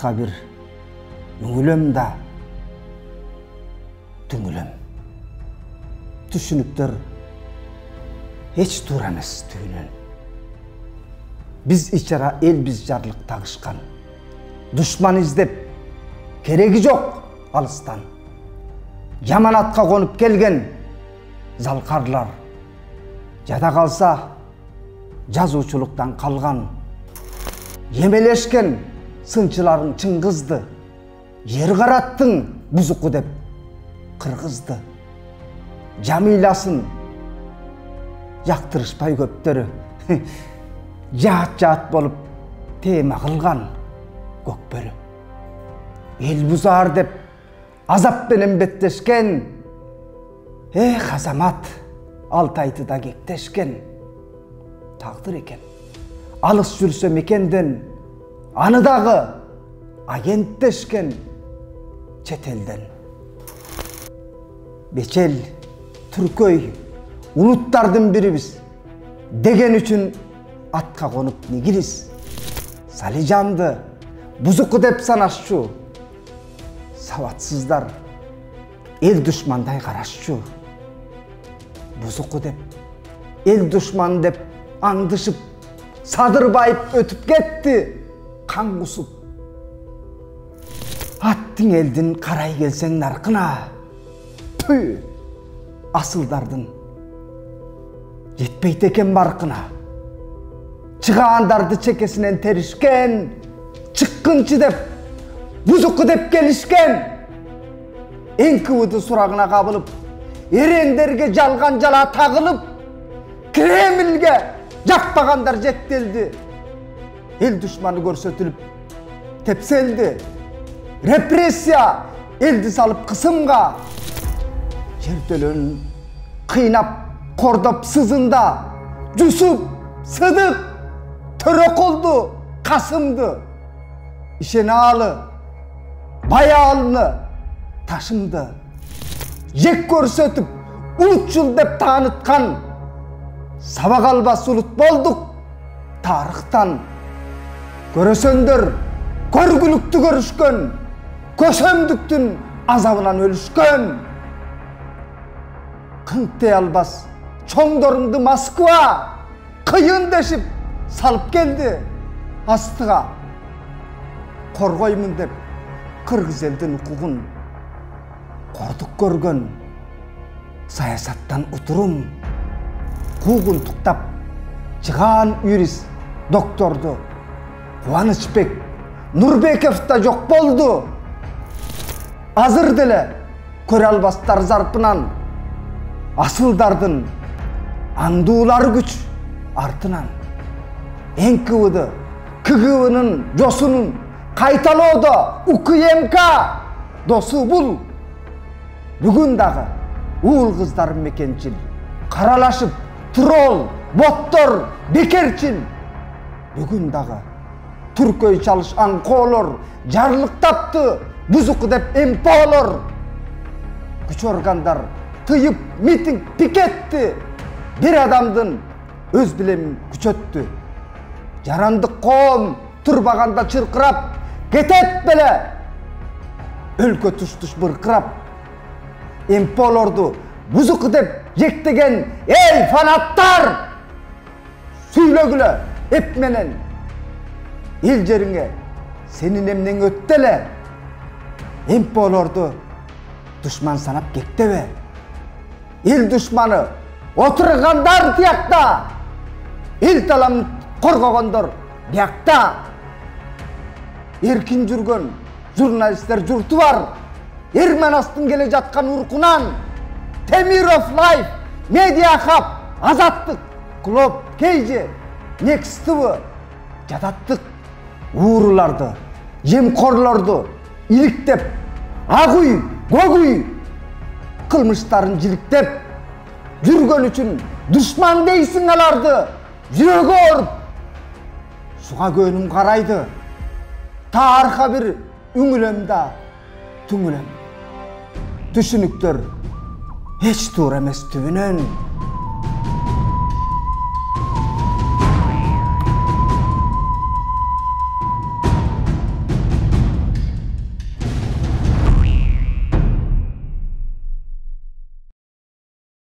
тарыха бир үңүлөм да түңүлөм. Түшүнүктөр эч туура эмес түбүнөн. Биз ичара элбиз жарлык тагышкан. Душман издеп кереги жок алыстан. Жаманатка конуп келген залкарлар. Жада калса жазуучулуктан калган. Емелешкен сынчыларын чыңгызды. Жер караттың бузуку деп кыргызды. Жамиласын жактырышпай көптөрү. Жаат болуп тема кылган көкбөрү. Эл бузар деп азап менен беттешкен. Азамат Алтайдыда кектешкен. Тагдыр экен. Алыс жүрсө мекенден, аны дагы агенттешкен чет элден. Бечел, Түркөй, улуттардын бирибиз деген үчүн атка конуп нигириз. Салижанды бузуку деп санашчу. Сабатсыздар эл душмандай карашчу. Бузуку деп, эл душман деп аңдышып, садырбайып өтүп кетти, кан кусуп. Аттың элдин карай келсең наркына, түй, асылдардын жетпейт экен баркына. Чыгаандарды чекесинен теришкен, чыккынчы деп, бузуку деп келишкен. НКВД сурагына кабылып, эрендерге жалган жала тагылып, Кремльге жакпагандар жектелди. Эл душманы көрсөтүлүп, тепселди. Репрессия элди салып кысымга. Жертөлөн кыйнап, кордоп сызында. Жусуп, Сыдык, Төрөкулду, Касымды. Ишеналы, Баялны, Ташымды. Жек көрсөтүп, улутчул деп тааныткан. Сабак албас улут болдук тарыхтан. Көрөсөндөр көргүлүктү көрүшкөн, көсөмдүктүн азабынан өлүшкөн. Кыңтей албас чоңдорунду Москва кыйын дешип салып келди астыга. Коргоймун деп кыргыз элдин укугун кордук көргөн. Саясаттан утурум куугун туктап чыгаан юрист докторду Кубанычбек Нурбеков да жок болду. Азыр деле көрө албастар зарпынан асылдардын андуулары күч артынан. НКВД, КГБнын жосунун кайталоодо УКМК досу бул. Бүгүн дагы уул кыздарын мекенчил, каралашып, тролл, боттор, бекерчил. Бүгүн дагы Түркөй чалышкан коолор жарлыктапты, бузуку деп МПолор. Күч органдар тыйып митинг пикетти. Бир адамдын өз билемин күчөттү. Жарандык коом турбаганда чыркырап кетет беле. Өлкө туш-туш быркырап. МПолорду бузуку деп жектеген эй фанаттар! Сүйлөгүлө эп менен. Эл жериңе сенин эмнең өттү эле. МПолорду душман санап кектебе. Эл душманы отургандар тиякта. Эл таламын коргогондор биякта. Эркин жүргөн журналисттер журту бар. Эрменастын келе жаткан уркунан. Темиров Лайф, Медиа Хаб, Азаттык, Клуб Кейже, Next TV, жадаттык ууруларды, жемкорлорду иликтеп, ак үй, көк үй кылмыштарын жиликтеп жүргөн үчүн душман дейсиң аларды. Жүрөгү ооруп, суга көнүм карайды. Тарыха бир үңүлөм да түңүлөм. Түшүнүктөр эч туура эмес түбүнөн.